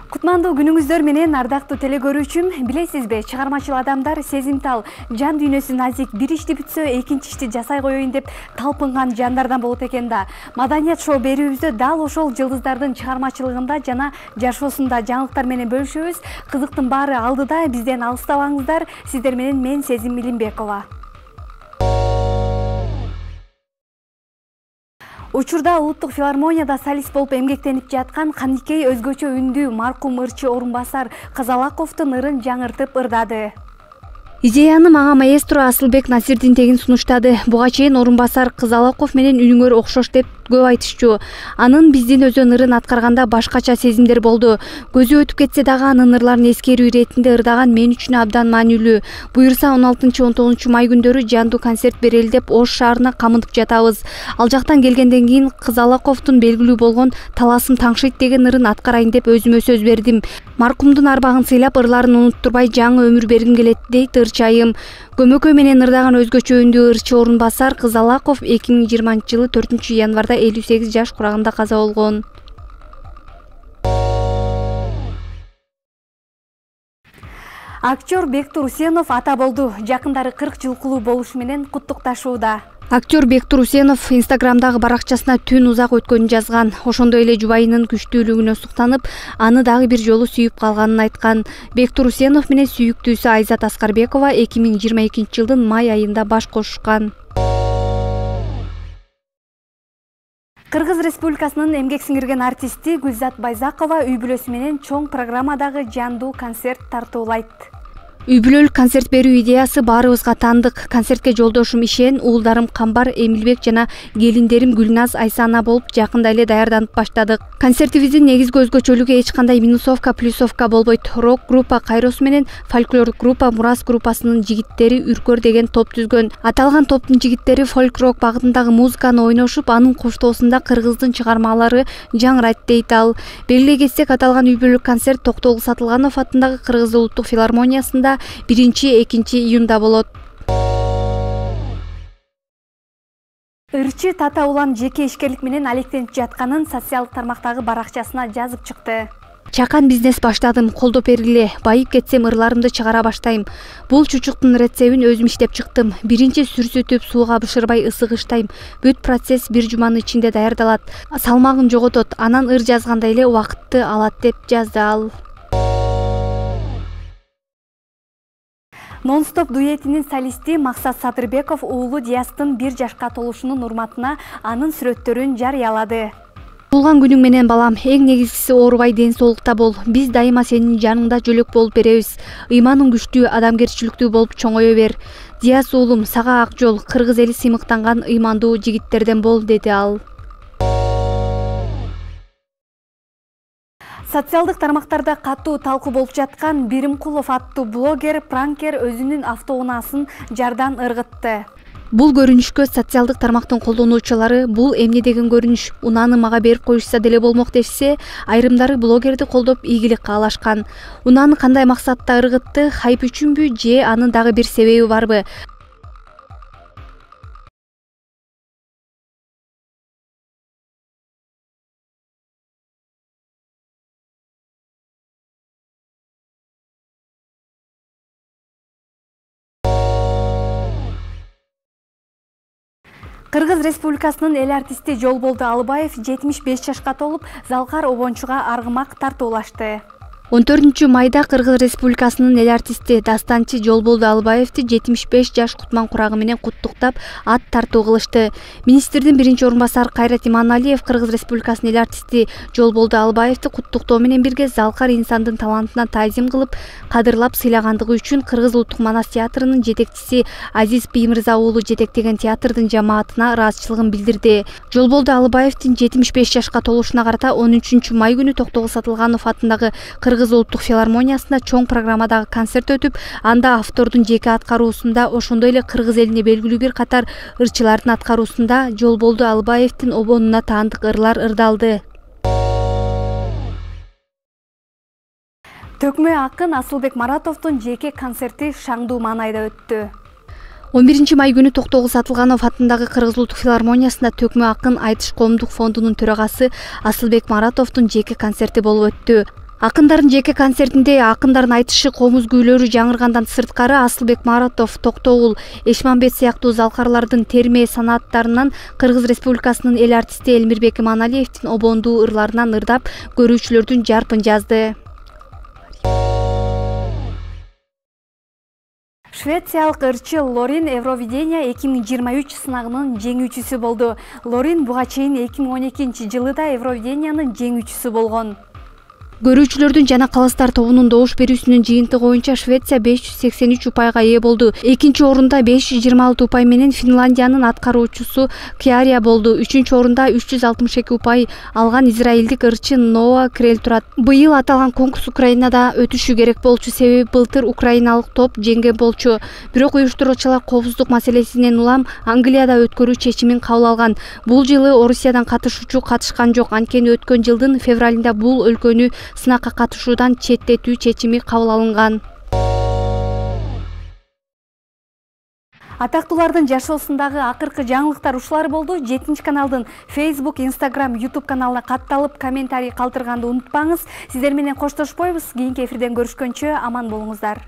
Кутмандуу күнүңүздөр менен ардактуу телекөрүүчүм, билесизби, чыгармачыл адамдар сезимтал, жан дүйнөсү назик, бир ишти бүтсө экинчи ишти жасай коеюн деп талпынган жандардан болот экен да. Маданият шоу берүүбүздө дал ошол жылдыздардын чыгармачылыгында жана жашоосунда жаңылыктар менен бөлүшөбүз. Кызыктын баары алдыда, бизден алыстабаңыздар. Сиздер менен мен Сезим Милимбекова. Учурда Улуттук филармонияда солист болуп эмгектенип жаткан Каникей өзгөчө үндүү маркум ырчы Орунбасар Кызалаковдун ырын жаңыртып ырдады. Идеяны мага маэстро Асылбек Насирдин сунуштады. Буга чейин Орунбасар Кызалаков менен үнүңөр окшош деп көп айтышчу. Анын биздин өзөн ырын аткарганда башкача сезимдер болду. Көзү өтүп кетсе дагы анын ырларын эскерүү иретинде ырдаган мен үчүн абдан маанилүү. Буюрса 16-19 май күндөрү жандуу концерт берели деп Ош шаарына камынып жатабыз. Ал жактан келгенден кийин Кызалаковдун белгилүү болгон Таласым таңшыйт деген ырын аткарайын деп өзүмө сөз бердим. Маркумдун арбагын сыйлап ырларын унуттурбай жаңы өмүр бергим келет дейт ырчайым. Көмөкөй менен ырдаган өзгөчө үндүү ырчы Орунбасар Кызалаков 2020-жылы 4 январда 58 жаш курагында каза болгон. Актер Бектур Усенов ата болду. Жакындары 40 жылкылуу болушу менен куттукташууда. Актер Бектур Усенов Инстаграмдагы баракчасына түн узак өткөнүн жазган. Ошондой эле жубайынын күчтүүлүгүнө суктанып, аны дагы бир жолу сүйүп калганын айткан. Бектур Усенов менен сүйүктүүсү Айзат Аскарбекова 2022-жылдын май айында баш кошушкан. Кыргыз Республикасынын эмгек сиңирген артисти Гүлзат Байзакова үй бүлөсү менен чоң программадагы жандуу концерт тартуулайт. Үй бүлөлүк концерт берүү идеясы баарыбызга таандык. Концертке жолдошум Ишен, уулдарым Камбар, Эмилбек жана келиндерим Гүлназ, Айсана болуп жакында эле даярданып баштадык. Концертибиздин негизги өзгөчөлүгү эч кандай минусовка, плюсовка болбойт. Рок группа Кайрос менен фольклор группа Мурас группасынын жигиттери Үркөр деген топ түзгөн. Аталган топтун жигиттери фольк-рок багытындагы музыканы ойношуп, анын коштоосунда кыргыздын чыгармалары жаңырайт дейт ал. Белгилей кетсек, аталган үй бүлөлүк концерт Токтогул Сатылганов атындагы Кыргыз Улуттук филармониясында 1-2 июнда болот. Ырчы Тата Улан жеке ишкерлик менен алектенип жатканын социалдык тармактагы баракчасына жазып чыкты. Чакан бизнес баштадым, колдоп бергиле. Байып кетсем ырларымды чыгара баштайм. Бул чучуктун рецептин өзүм иштеп чыктым. Биринчи сүрсүтүп, сууга бышырбай ысыгыштайм. Бүт процесс 1 жуманын ичинде даярдалат. Салмагын жоготот, анан ыр жазгандай эле убакытты алат деп жазды ал. Нон-стоп дуэтинин солисти Максат Садырбеков уулу Диастын 1 жашка толушунун урматына анын сүрөттөрүн жарыялады. Туулган күнүң менен балам, эң негизгиси оорубай ден соолукта бол. Биз дайыма сенин жаныңда жөлөк болуп беребиз. Ыйманың күчтүү, адамгерчиликтүү болуп чоңое бер. Диас уулум, сага ак жол, кыргыз эли сыймыктанган ыймандуу жигиттерден бол, деди ал. Социалдык тармактарда катуу талкуу болуп жаткан Биримкулов аттуу блогер, пранкер өзүнүн автоунаасын жардан ыргытты. Бул көрүнүшкө социалдык тармактын колдонуучулары бул эмне деген көрүнүш, унааны мага берип коюшса деле болмок дешсе, айрымдары блогерди колдоп ийгилик каалашкан. Унааны кандай максатта ыргытты, хайп үчүнбү же анын дагы бир себеби барбы? Кыргыз Республикасынын эл артисти Жолболду Алыбаев 75 жашка толуп, Залкар обончуга аргымак тартуулашты. 14 майда Кыргыз Республикасынын эл артисти дастанчы Жолболду Алыбаевди 75 жаш кутман курагы менен куттуктап ат тартуу кылышты. Министрдин биринчи орунбасары Кайрат Иманалиев Кыргыз Республикасынын эл артисти Жолболду Алыбаевди куттуктоо менен бирге Залкар инсандын талантына таазим кылып, кадырлап сыйлагандыгы үчүн Кыргыз Улуттук Манас театрынын жетекчиси Азиз Биймырза уулу жетектеген театрдын жамаатына ыраазычылыгын билдирди. Жолболду Алыбаевдин 75 жашка толушуна карата 13 май күнү Токтогул Сатылганов атындагы Кыргыз Улуттук филармониясында чоң программадагы концерт өтүп, анда автордун жеке аткаруусунда, ошондой эле кыргыз элине белгилүү бир катар ырчылардын аткаруусунда Жолболду Алыбаевдин обонуна таандык ырлар ырдалды. Төкмө акын Асылбек Маратовдун жеке концерти шаңдуу маанайда өттү. 11 май күнү Токтогул Сатылганов атындагы Кыргыз Улуттук филармониясында Төкмө акын Айтыш коомдук фондунун төрагасы Асылбек Маратовдун жеке концерти болуп өттү. Акындардын жеке концертинде акындардын айтышы, комуз күүлөрү жаңыргандан сырткары Асылбек Маратов, Токтогул, Эшмамбет сыяктуу залкарлардын терме санааттарынан Кыргыз Республикасынын эл артисти Элмирбек Иманалиевдин обондуу ырларынан ырдап, көрүүчүлөрдүн жарпын жазды. Швециялык ырчы Лорин Евровидение 2023 сынагынын жеңүүчүсү болду. Лорин буга чейин 2012 да Евровидениянын жеңүүчүсү болгон. Көрүүчүлөрдүн жана калыстар тобунун добуш берүүсүнүн жыйынтыгы боюнча Швеция 583 упайга ээ болду. Экинчи орунда 526 упай менен Финляндиянын аткаруучусу Киария болду. Үчүнчү орунда 362 упай алган израилдик ырчы Ноа Крель турат. Быйыл аталган конкурс Украинада өтүшү керек болчу, себеби былтыр украиналык топ жеңген болчу. Бирок уюштуруучулар коопсуздук маселесинен улам Англияда өткөрүү чечимин кабыл алган. Бул жылы Орусиядан катышуучу катышкан жок. Анткени өткөн жылдын февралында бул өлкөнү сынакка катышуудан четтетүү чечими кабыл алынган. Атактуулардын жашоосундагы акыркы жаңылыктар ушулар болду. 7 каналдын Facebook, Instagram, YouTube каналына катталып, комментарий калтырганды унутпаңыз. Сиздер менен коштошпойбуз. Кийинки эфирден көрүшкөнчө аман болуңуздар.